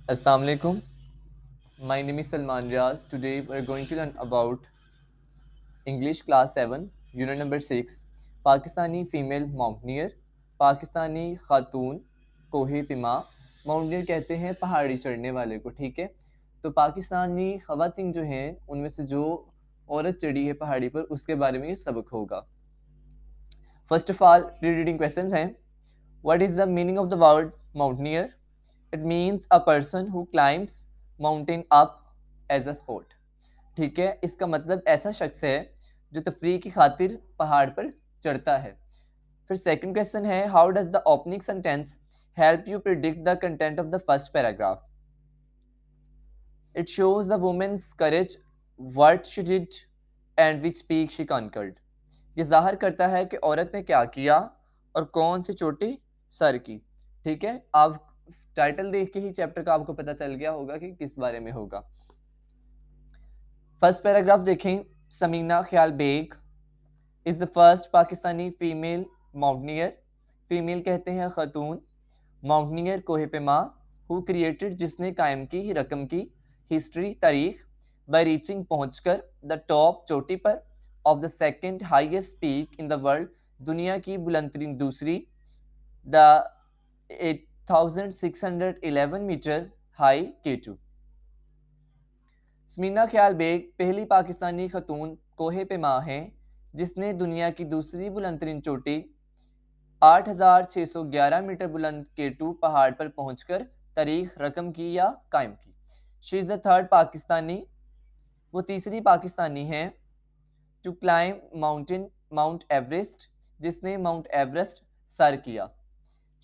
Assalamu alaikum. My name is Salman Riaz. Today we're going to learn about English class 7, unit number 6, Pakistani female mountaineer, Pakistani खातून कोहे पिमा। Mountaineer कहते हैं पहाड़ी चढ़ने वाले को, ठीक है। तो पाकिस्तानी खवातीन जो हैं उनमें से जो औरत चढ़ी है पहाड़ी पर उसके बारे में ये सबक होगा। First of all pre reading questions हैं। What is the meaning of the word mountaineer? It means a person who climbs mountain up as a sport. ठीक है, इसका मतलब ऐसा शख्स है जो तफरीह की खातिर पहाड़ पर चढ़ता है। फिर सेकंड क्वेश्चन है, how does the opening sentence help you predict the content of the first paragraph? It shows the women's courage, what she did and which peak she conquered. ये जाहिर करता है कि औरत ने क्या किया और कौन सी चोटी सर की। ठीक है, आप टाइटल देख के ही चैप्टर का आपको पता चल गया होगा कि किस बारे में होगा। फर्स्ट पैराग्राफ देखें। Samina Khayal Baig is the first Pakistani female mountaineer. Female कहते हैं खतून। माउंटनियर कोहे पेमा हु क्रिएटेड जिसने कायम की ही रकम की हिस्ट्री तारीख बाय रीचिंग पहुंचकर द टॉप चोटी पर of the second highest peak in the world दुनिया की बुलंदतरीन दूसरी the 8611 metre high K2। स्मीना Khayal bag पहली पाकिस्तानी खतून कोहे पेमा हैं जिसने दुनिया की दूसरी बुलंदतरीन चोटी 8611 मीटर बुलंद K2 पहाड़ पर पहुंचकर तारीख रकम की या कायम की। She is the third Pakistani, वो तीसरी पाकिस्तानी हैं टू क्लाइम माउंट एवरेस्ट जिसने माउंट एवरेस्ट सर किया।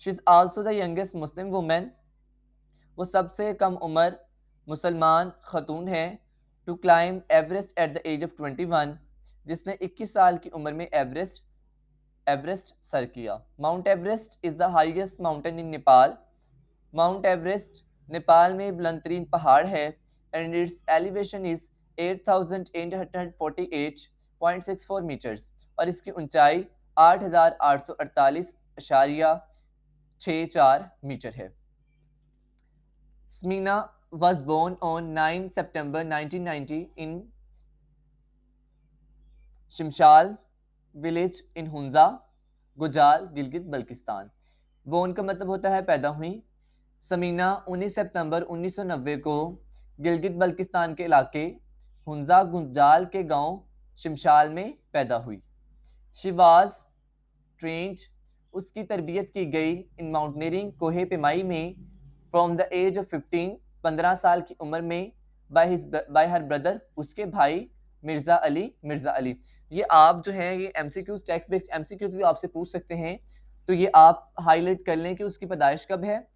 She is also the youngest Muslim women, वो सबसे कम उम्र मुसलमान खतून है to climb Everest at the age of 21 जिसने 21 साल की उम्र में एवरेस्ट सर किया। Mount Everest is the highest mountain in Nepal. Mount Everest Nepal में बुलंदतरीन पहाड़ है and it's elevation is 8848.64 meters और इसकी ऊंचाई 8848.64 मीटर है। Samina was born on 9 September 1990 in Shimshal village in Hunza, Gojal, Gilgit Baltistan. Born का मतलब होता है पैदा हुई। समीना 19 सितंबर 1990 को गिलगित बल्किस्तान के इलाके हुंजा गुजाल के गांव शिमशाल में पैदा हुई। शिवाज ट्रेंड, उसकी तरबियत की गई इन माउंटेनियरिंग कोहे पेमाई में फ्रॉम द एज ऑफ 15 साल की उम्र में बाय हर ब्रदर, उसके भाई मिर्ज़ा अली। ये आप जो है ये एमसीक्यूज टेक्स्ट बेस्ड एमसीक्यूज भी आपसे पूछ सकते हैं, तो ये आप हाईलाइट कर लें कि उसकी पैदाइश कब है।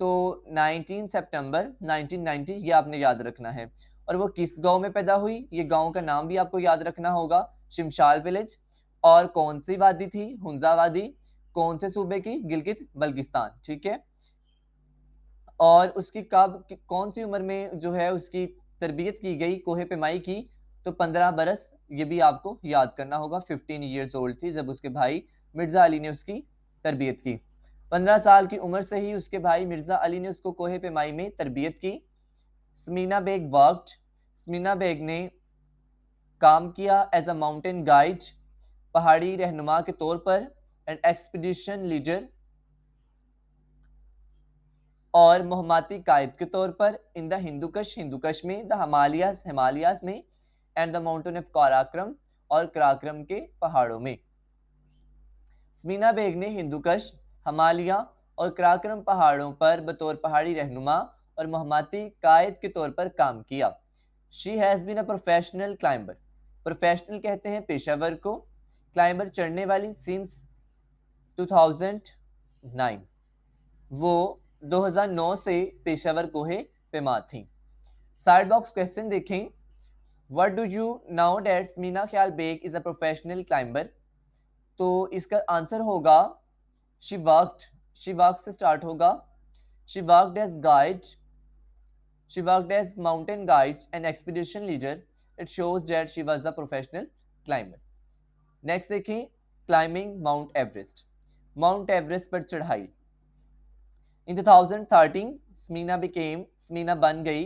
तो 19 सितंबर 1990 ये आपने याद रखना है। और वो किस गांव में पैदा हुई, ये गांव का नाम भी आपको याद रखना होगा, शिमशाल विलेज। और कौन सी वादी थी, हुंजा वादी। कौन से सूबे की, गिलगित बल्किस्तान, ठीक है। और उसकी कब कौन सी उम्र में जो है उसकी तरबियत की गई कोहे पेमाई की, तो 15 बरस, ये भी आपको याद करना होगा। 15 ईयर्स ओल्ड थी जब उसके भाई मिर्ज़ा अली ने उसकी तरबियत की। 15 साल की उम्र से ही उसके भाई मिर्ज़ा अली ने उसको कोहे पेमाई में तरबियत की। स्मीना बेग वर्कड, स्मीना बेग ने काम किया एज अ माउंटेन गाइड, पहाड़ी रहनुमा के तौर पर, एंड एक्सपीडिशन लीडर, और मोहम्मती कायद के तौर पर, इन द हिंदुकश में, द हिमालयाज में, एंड द माउंटेन ऑफ काराक्रम, और कराक्रम के पहाड़ों में। स्मीना बेग ने हिंदुकश, हिमालय और कराक्रम पहाड़ों पर बतौर पहाड़ी रहनुमा और मोहम्मती कायद के तौर पर काम किया। She has been a professional climber, professional कहते हैं पेशावर को, क्लाइंबर चढ़ने वाली सिंस 2009, वो 2009 से पेशावर कोहे पेमा थी। साइड बॉक्स क्वेश्चन देखें। What do you know that Samina Khayal Baig is a professional climber, तो इसका आंसर होगा शी वर्कड, शी वर्क से स्टार्ट होगा। She worked as guide, she worked as mountain guide and expedition leader, it shows that she was the professional climber. Next देखें, climbing Mount Everest, Mount Everest पर चढ़ाई। इन 2013 स्मीना बन गई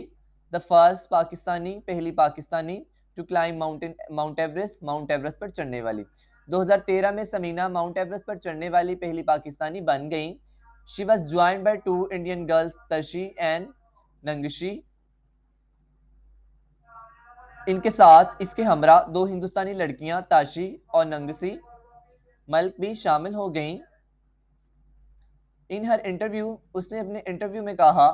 the first Pakistani, पहली Pakistani to climb Mount Everest पर चढ़ने वाली। 2013 में समीना माउंट एवरेस्ट पर चढ़ने वाली पहली पाकिस्तानी बन गई। She was joined bye 2 Indian girls तशी एंड नंगशी। इनके साथ इसके हमरा 2 हिंदुस्तानी लड़कियां ताशी और नंगसी मल्क भी शामिल हो गईं। इन हर इंटरव्यू, उसने अपने इंटरव्यू में कहा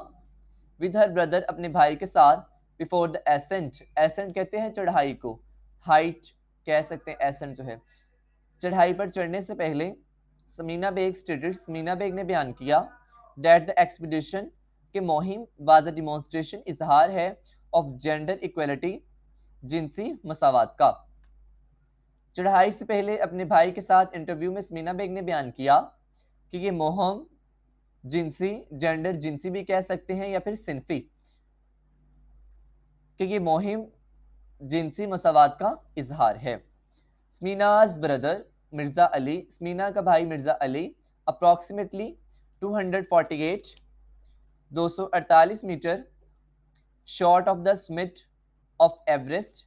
विद हर ब्रदर, अपने भाई के साथ, बिफोर द एसेंट, एसेंट कहते हैं चढ़ाई को, हाइट कह सकते हैं एसेंट जो है, चढ़ाई पर चढ़ने से पहले, समीना बेग स्टेटेड, समीना बेग ने बयान किया दैट द एक्सपीडिशन के मुहिम वाज अ डिमॉन्स्ट्रेशन, इजहार है ऑफ जेंडर इक्वलिटी, जिनसी मसावात का। चढ़ाई से पहले अपने भाई के साथ इंटरव्यू में समीना बेग ने बयान किया कि ये मुहिम जिनसी, जेंडर जिनसी भी कह सकते हैं या फिर सिनफी, कि ये मुहिम जिनसी मसावात का इजहार है। स्मीनाज ब्रदर मिर्जा अली, स्मीना का भाई Mirza Ali, approximately 248 248 metres short of the summit of Everest,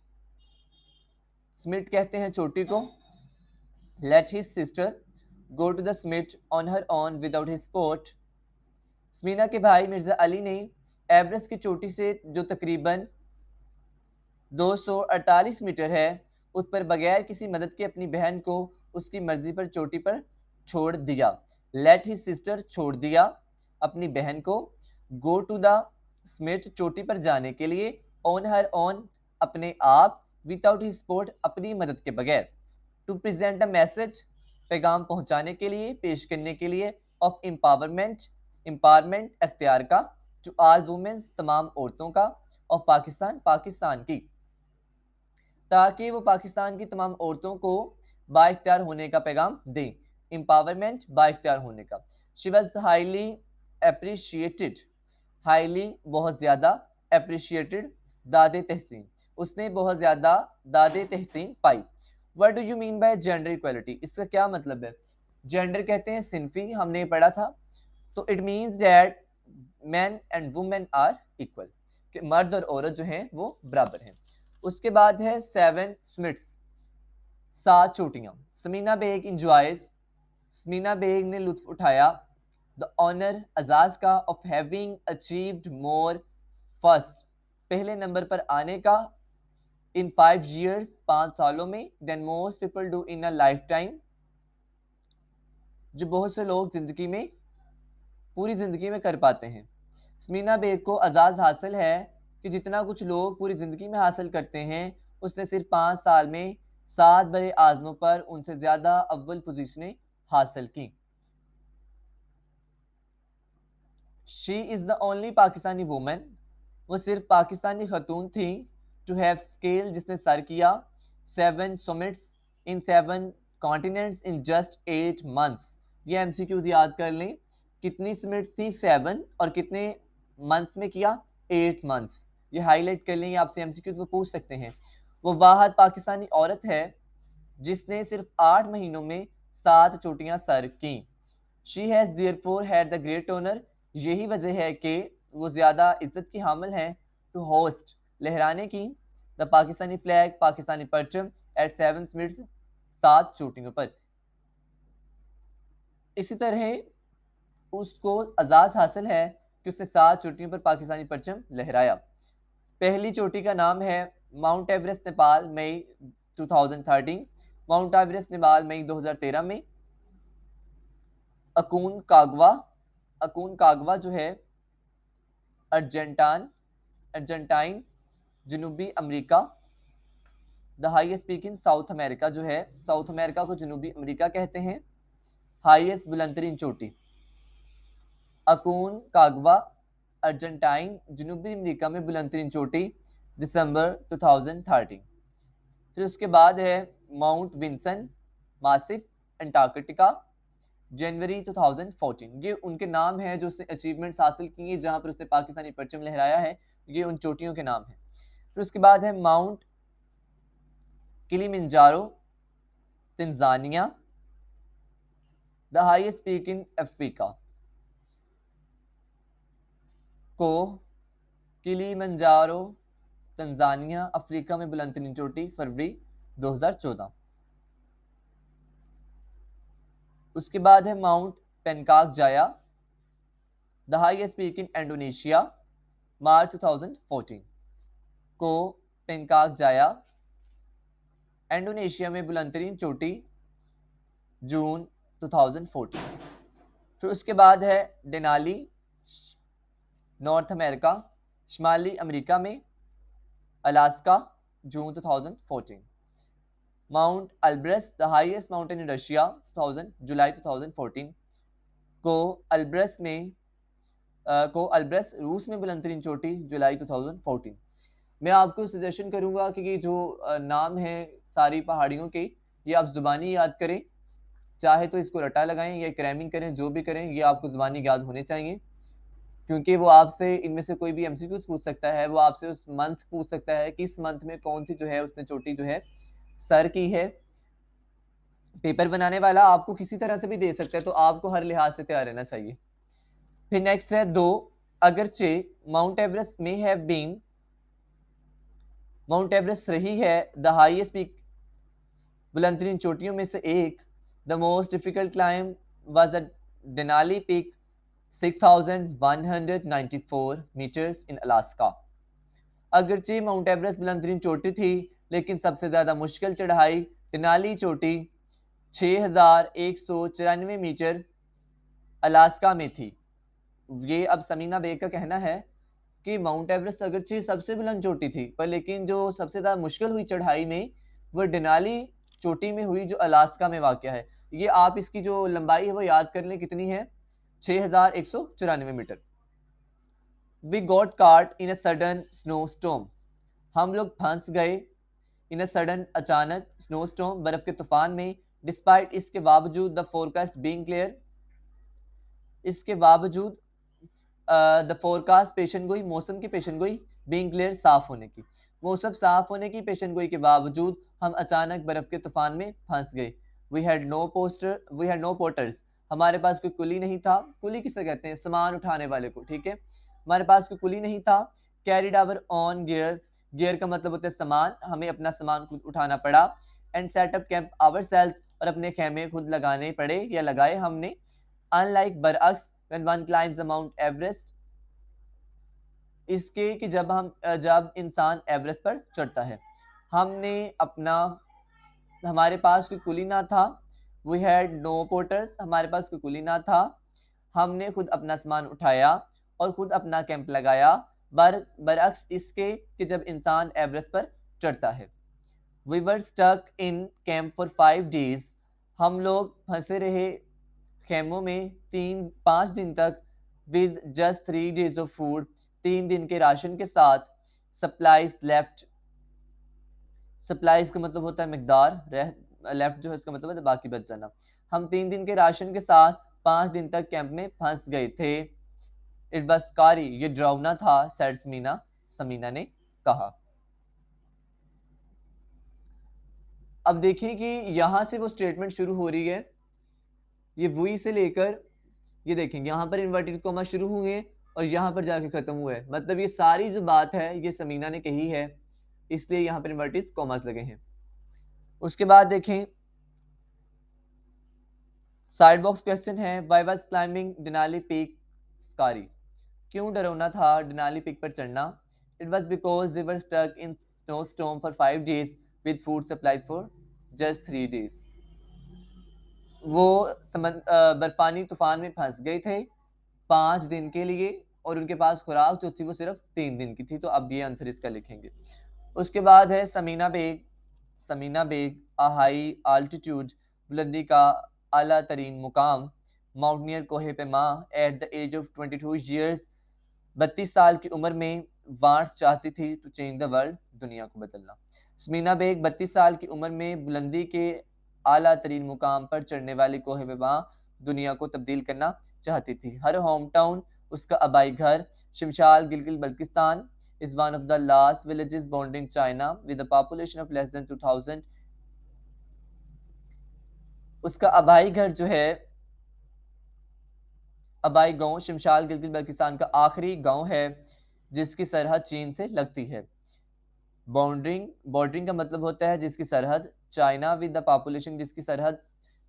summit कहते हैं चोटी को। Let his sister go to the summit on her own without his support, Samina के भाई मिर्जा अली ने एवरेस्ट की चोटी से जो तकरीबन 248 मीटर है उस पर बगैर किसी मदद के अपनी बहन को उसकी मर्जी पर चोटी पर छोड़ दिया। लेट हिज सिस्टर, छोड़ दिया अपनी बहन को, गो टू द स्मिट, चोटी पर जाने के लिए, ऑन हर ऑन, अपने आप, विदाउट हिज सपोर्ट, अपनी मदद के बगैर, टू प्रेजेंट अ मैसेज, पैगाम पहुंचाने के लिए, पेश करने के लिए, ऑफ एम्पावरमेंट, एम्पावरमेंट अख्तियार का, टू ऑल वुमेन्स, तमाम औरतों का, ऑफ पाकिस्तान, पाकिस्तान की, ताकि वो पाकिस्तान की तमाम औरतों को बाइख्तियार होने का पैगाम दें। एम्पावरमेंट, बाइख्तियार होने का। She was highly appreciated, highly बहुत ज़्यादा, अप्रिशिएटेड दादे तहसीन, उसने बहुत ज़्यादा दादे तहसीन पाई। What do you mean by gender equality, इसका क्या मतलब है? जेंडर कहते हैं सिंफी, हमने पढ़ा था, तो it means that man and women are equal, कि मर्द और औरत जो हैं वो बराबर हैं। उसके बाद है 7 स्मिट्स, 7 चोटियां। समीना बेग इंजॉयज, समीना बेग ने लुत्फ उठाया द ऑनर, एजाज का, of having achieved more first, पहले नंबर पर आने का, इन 5 years, 5 सालों में, then most people do in a lifetime, जो बहुत से लोग जिंदगी में, पूरी जिंदगी में कर पाते हैं। समीना बेग को एजाज हासिल है कि जितना कुछ लोग पूरी जिंदगी में हासिल करते हैं उसने सिर्फ 5 साल में 7 बड़े आजमों पर उनसे ज्यादा अव्वल पोजीशनें हासिल की। She is the only Pakistani women, वो सिर्फ पाकिस्तानी खतून थी, टू हैव स्केल, जिसने सर किया, 7 summits in 7 continents in just 8 months। ये एमसीक्यूज याद कर लें, कितनी समिट्स थी 7 और कितने मंथ्स में किया 8 months। ये हाईलाइट कर लें, आपसे एमसीक्यूज को पूछ सकते हैं। वो वाहद पाकिस्तानी औरत है जिसने सिर्फ 8 महीनों में 7 चोटियां सर की। She has therefore had the great honour, यही वजह है कि वो ज़्यादा इज्जत की हामिल हैं, टू होस्ट, लहराने की, द पाकिस्तानी फ्लैग, पाकिस्तानी परचम, एट 7 मिनट्स, 7 चोटियों पर। इसी तरह उसको एजाज़ हासिल है कि उसने 7 चोटियों पर पाकिस्तानी परचम लहराया। पहली चोटी का नाम है माउंट एवरेस्ट नेपाल, मई 2013, माउंट एवरेस्ट नेपाल मई 2013 में। अकून कागवा, अकून कागवा जो है अर्जेंटाइन जनूबी America, the highest peak in South America जो है, साउथ अमेरिका को जनूबी अमेरिका कहते हैं। हाईएस्ट बुलंदतरीन चोटी अकून कागवा, अर्जेंटाइन जनूबी अमेरिका में बुलंदतरीन चोटी, दिसंबर 2013। फिर उसके बाद है माउंट विंसन मासिफ, अंटार्कटिका, जनवरी 2014। ये उनके नाम है जो उसने अचीवमेंट्स हासिल की हैं जहां पर उसने पाकिस्तानी परचम लहराया है, ये उन चोटियों के नाम हैं। फिर उसके बाद है mount Kilimanjaro, Tanzania, the highest peak in Africa. को किलीमंजारो तंजानिया अफ्रीका में बुलंद तरीन चोटी फरवरी 2014। उसके बाद है mount Puncak Jaya the highest peak in Indonesia March 2014। को पेनकाक जाया इंडोनेशिया में बुलंद तरीन चोटी जून 2014। फिर उसके बाद है डेनाली नॉर्थ अमेरिका शुमाली अमेरिका में Alaska June 2014। Mount Elbrus the highest mountain in Russia 2000 July 2014। को अल्ब्रस में को अल्ब्रस रूस में बुलंद तरीन चोटी जुलाई 2014। मैं आपको सजेशन करूंगा कि जो नाम है सारी पहाड़ियों के ये आप जुबानी याद करें, चाहे तो इसको रटा लगाएं या क्रैमिंग करें, जो भी करें ये आपको जुबानी याद होने चाहिए, क्योंकि वो आपसे इनमें से कोई भी एमसीक्यूज पूछ सकता है। वो आपसे उस मंथ पूछ सकता है कि इस मंथ में कौन सी जो है उसने चोटी जो है सर की है। पेपर बनाने वाला आपको किसी तरह से भी दे सकता है, तो आपको हर लिहाज से तैयार रहना चाहिए। फिर नेक्स्ट है 2, अगरचे माउंट एवरेस्ट में हैव बीन माउंट एवरेस्ट रही है द हाईएस्ट पीक बुलंद तरीन चोटियों में से एक, the most difficult climb was the Denali peak 6194 metres in Alaska. अगरचे माउंट एवरेस्ट बुलंद तरीन चोटी थी, लेकिन सबसे ज्यादा मुश्किल चढ़ाई डेनाली चोटी 6194 मीटर अलास्का में थी। ये अब समीना बेग का कहना है कि माउंट एवरेस्ट अगरचे सबसे बुलंद चोटी थी, पर लेकिन जो सबसे ज्यादा मुश्किल हुई चढ़ाई में वो डेनाली चोटी में हुई, जो अलास्का में वाक़ है। ये आप इसकी जो लंबाई है वो याद कर लें कितनी है, 6194 metre. We got caught in a sudden snow storm, हम लोग फंस गए इन अ सडन अचानक स्नो स्टॉर्म बर्फ के तूफान में, डिस्पाइट इसके बावजूद द फोरकास्ट बीइंग क्लियर, इसके बावजूद द फोरकास्ट पेशन गोई मौसम की पेशन गोई बीइंग क्लियर साफ होने की, मौसम साफ होने की पेशन गोई के बावजूद हम अचानक बर्फ के तूफान में फंस गए। वी हैड नो पोर्टर्स, हमारे पास कोई कुली नहीं था। कुली किसे कहते हैं, सामान उठाने वाले को, ठीक है। हमारे पास कोई कुली नहीं था। Carried our own gear, gear का मतलब होता है सामान, हमें अपना सामान खुद उठाना पड़ा। And setup camp our self, और अपने खेमे खुद लगाने पड़े या लगाए हमने। अनलाइक बरअक्स when one climbs the Mount Everest, इसके कि जब इंसान एवरेस्ट पर चढ़ता है, हमने अपना हमारे पास कोई कुली ना था। वी हैड नो पोर्टर्स, हमारे पास कोई कुली ना था। हमने खुद अपना सामान उठाया और खुद अपना कैंप लगाया, बरअक्स इसके कि जब इंसान एवरेस्ट पर चढ़ता है। We were stuck in camp for 5 days, हम लोग फंसे रहे खेमों में 5 दिन तक। With just 3 days of food, 3 दिन के राशन के साथ। सप्लाईज लेफ्ट, सप्लाईज का मतलब होता है मिकदार, लेफ्ट जो है इसका मतलब है बाकी बच जाना। हम 3 दिन के राशन के साथ 5 दिन तक कैंप में फंस गए थे। इट वाज स्कारी, ये डरावना था, सैड समीना ने कहा। अब देखिए कि यहां से वो स्टेटमेंट शुरू हो रही है, ये वही से लेकर ये देखेंगे यहाँ पर इन्वर्टेड कॉमा शुरू हुए और यहाँ पर जाके खत्म हुए, मतलब ये सारी जो बात है ये समीना ने कही है, इसलिए यहाँ पर इन्वर्टेड कॉमास लगे हैं। उसके बाद देखें साइड बॉक्स क्वेश्चन है, why was climbing Denali peak scary, क्यों डरावना था डेनाली पीक पर चढ़ना। It was because they were stuck in snow storm for 5 days with food supplies for just 3 days, वो बर्फानी तूफान में फंस गए थे 5 दिन के लिए और उनके पास खुराक जो थी वो सिर्फ 3 दिन की थी। तो अब ये आंसर इसका लिखेंगे। उसके बाद है Samina Baig a high altitude, बुलंदी का आला तरीन मुकाम। माउंटनियर कोहे पेमा at the age of 22 years, 32 साल की उम्र में वांट चाहती थी टू चेंज द वर्ल्ड, दुनिया को बदलना। समीना बेग 32 साल की उम्र में बुलंदी के आला तरीन मुकाम पर चढ़ने वाली कोहे पेमा दुनिया को तब्दील करना चाहती थी। हर होम टाउन, उसका आबाई घर शिमशाल Gilgit Baltistan is one of the last villages bordering China with a population of less than 2000। उसका आबाई घर जो है अबाई गांव शमशाल गिलगित बल्किस्तान का आखिरी गांव है जिसकी सरहद चीन से लगती है। बॉर्डरिंग बॉर्डरिंग का मतलब होता है जिसकी सरहद, चाइना विद द पॉपुलेशन जिसकी सरहद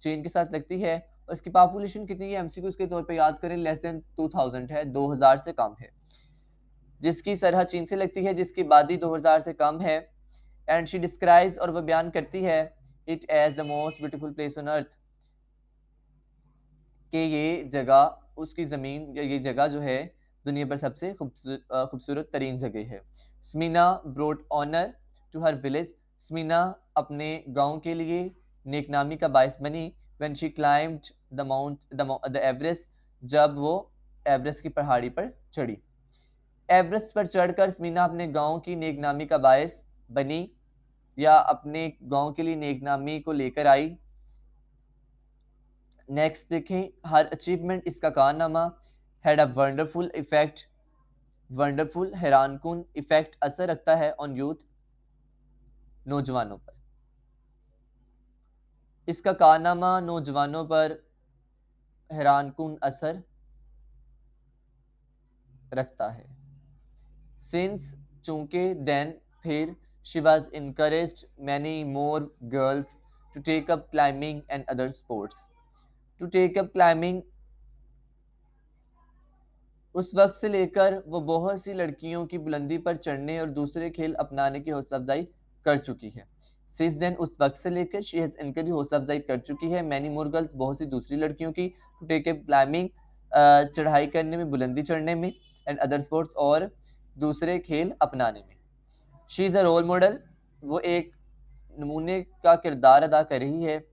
चीन के साथ लगती है। और इसकी पॉपुलेशन कितनी है एमसीक्यूज के तौर पे याद करें, लेस देन 2000 है, 2000 से कम है। जिसकी सरहद चीन से लगती है, जिसकी आबादी 2000 से कम है। एंड शी डिस्क्राइब्स और वह बयान करती है it as the most beautiful place on earth, कि ये जगह उसकी ज़मीन या ये जगह जो है दुनिया पर सबसे खूबसूरत तरीन जगह है। Samina brought honour to her village, Samina अपने गांव के लिए नेकनामी का बायस बनी। When she climbed the Everest, जब वो एवरेस्ट की पहाड़ी पर चढ़ी। एवरेस्ट पर चढ़कर स्मीना अपने गांव की नेकनामी का बायस बनी या अपने गांव के लिए नेकनामी को लेकर आई। नेक्स्ट देखें, हर अचीवमेंट, इसका कारनामा। Had a wonderful effect, wonderful हैरानकुन, इफेक्ट असर रखता है ऑन यूथ, नौजवानों पर। इसका कारनामा नौजवानों पर हैरानकुन असर रखता है। सिंस, चूंकि, देन, फिर, she was encouraged many more girls to take up climbing and other sports. To take up climbing, उस वक्त से लेकर वो बहुत सी लड़कियों की बुलंदी पर चढ़ने और दूसरे खेल अपनाने की हौसला अफजाई कर चुकी है। सिंस देन, उस वक्त से लेकर, शी हैज इनकरेज, हौसला अफजाई कर चुकी है, मैनी मोर गर्ल्स, बहुत सी दूसरी लड़कियों की, टू टेक अप क्लाइंबिंग, चढ़ाई करने में, बुलंदी चढ़ने में, एंड अदर स्पोर्ट्स, और दूसरे खेल अपनाने में। She is a role model, वो एक नमूने का किरदार अदा कर रही है।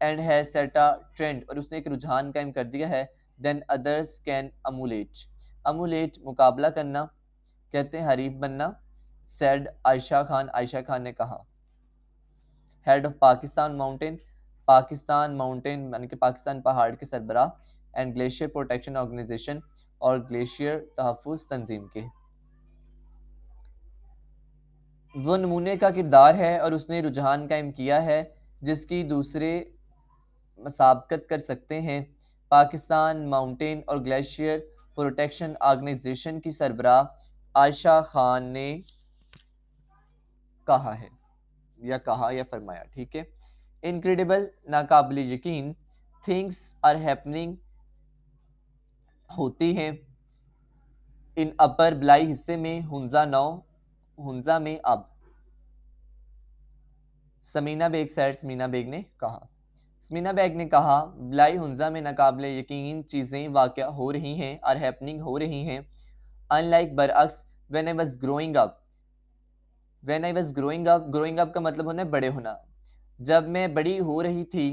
And has set a trend, और उसने एक रुझान कायम कर दिया है। Then others can emulate, emulate मुकाबला करना, कहते हैं हरीफ बनना। सेड आयशा खान, आयशा खान ने कहा। Head of Pakistan mountain, Pakistan mountain यानी कि पाकिस्तान पहाड़ के सरबराह। एंड ग्लेशियर प्रोटेक्शन ऑर्गेनाइजेशन, और ग्लेशियर तहफ़्फ़ुज़ तंजीम के। वो नमूने का किरदार है और उसने रुझान कायम किया है जिसकी दूसरे मसाबकत कर सकते हैं। पाकिस्तान माउंटेन और ग्लेशियर प्रोटेक्शन ऑर्गेनाइजेशन की सरबराह आयशा खान ने कहा है, या कहा या फरमाया, ठीक है। इनक्रेडिबल, नाकाबिल यकीन। थिंग्स आर हैपनिंग, होती हैं। इन अपर, बलाई हिस्से में, हुंजा नौ, हुंजा में अब। समीना बेग सैड, समीना बेग ने कहा। समीना बेग ने कहा, बलाई हुंजा में नाकाबिल यकीन चीज़ें वाक़या हो रही हैं, आर हैपनिंग, हो रही हैं। अनलाइक, बरअक्स, when I was growing up, when I was growing up का मतलब होना है बड़े होना। जब मैं बड़ी हो रही थी।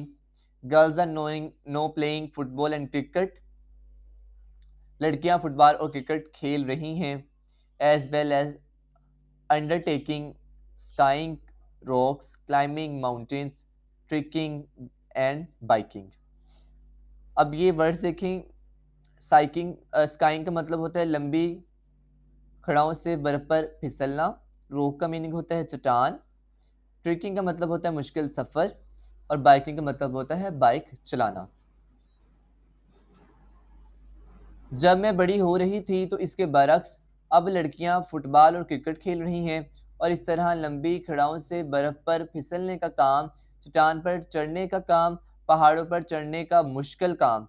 Girls are knowing no playing football and cricket, लड़कियां फुटबॉल और क्रिकेट खेल रही हैं। As well as undertaking skiing rocks, climbing mountains, trekking and biking. अब ये वर्ड्स देखें। साइकिंग, स्काइंग का मतलब होता है लंबी खड़ाओं से बर्फ पर फिसलना। रॉक का मीनिंग होता है चट्टान। ट्रिकिंग का मतलब होता है मुश्किल सफ़र। और बाइकिंग का मतलब होता है बाइक चलाना। जब मैं बड़ी हो रही थी तो इसके बरक्स अब लड़कियां फुटबॉल और क्रिकेट खेल रही हैं, और इस तरह लंबी खड़ाओं से बर्फ पर फिसलने का काम, चट्टान पर चढ़ने का काम, पहाड़ों पर चढ़ने का मुश्किल काम।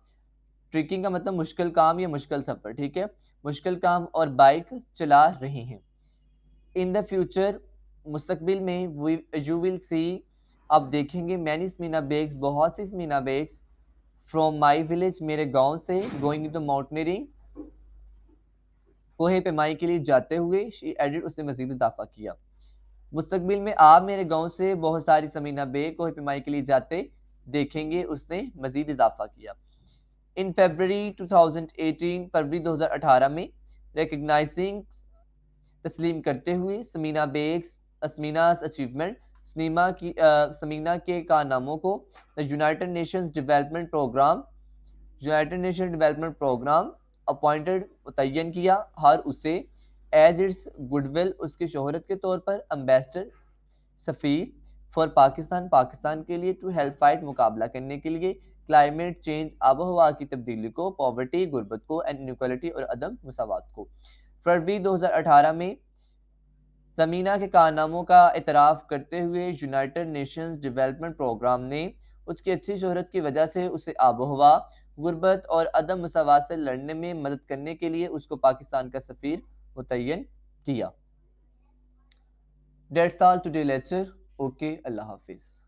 ट्रिकिंग का मतलब मुश्किल काम या मुश्किल सफ़र, ठीक है, मुश्किल काम, और बाइक चला रही हैं। इन द फ्यूचर, मुस्तकबिल में, यू विल सी, आप देखेंगे, मैनी स्मीना बेग्स, बहुत सी स्मीना बेग्स, फ्रॉम माई विलेज, मेरे गांव से, गोइंग टू माउंटेनियरिंग, कोहे पेमाई के लिए जाते हुए। शी एडिड, उसने मजीद इजाफा किया। मुस्तकबिल में आप मेरे गांव से बहुत सारी समीना बेग कोहे पेमाई के लिए जाते देखेंगे, उसने मजीद इजाफा किया। इन फरवरी 2018, फरवरी 2018 में, रिकग्नाइजिंग, तस्लीम करते हुए, समीना बेग्स असमीनास अचीवमेंट, समीना के कारनामों को, the United Nations Development Programme, United Nation Development Programme appointed, मुतय्यन किया, हर उसे, एज इट्स गुडविल, उसकी शोहरत के तौर पर, ambassador, Safeer, for Pakistan, Pakistan के लिए, टू हेल्प फाइट, मुकाबला करने के लिए, क्लाइमेट चेंज, आबोहवा की तब्दीली को, पॉवर्टी, गुर्बत को, एंड इनक्वालिटी और अदम मुसावात को। फरवरी 2018 में ज़मीना के कारनामों का इतराफ़ करते हुए यूनाइटेड नेशंस डेवलपमेंट प्रोग्राम ने उसकी अच्छी शोहरत की वजह से उसे आबोहवा, गुर्बत और अदम मसावात से लड़ने में मदद करने के लिए उसको पाकिस्तान का सफ़ीर मुतय्यन किया। That's all today lecture. Okay, अल्लाह हाफिज़।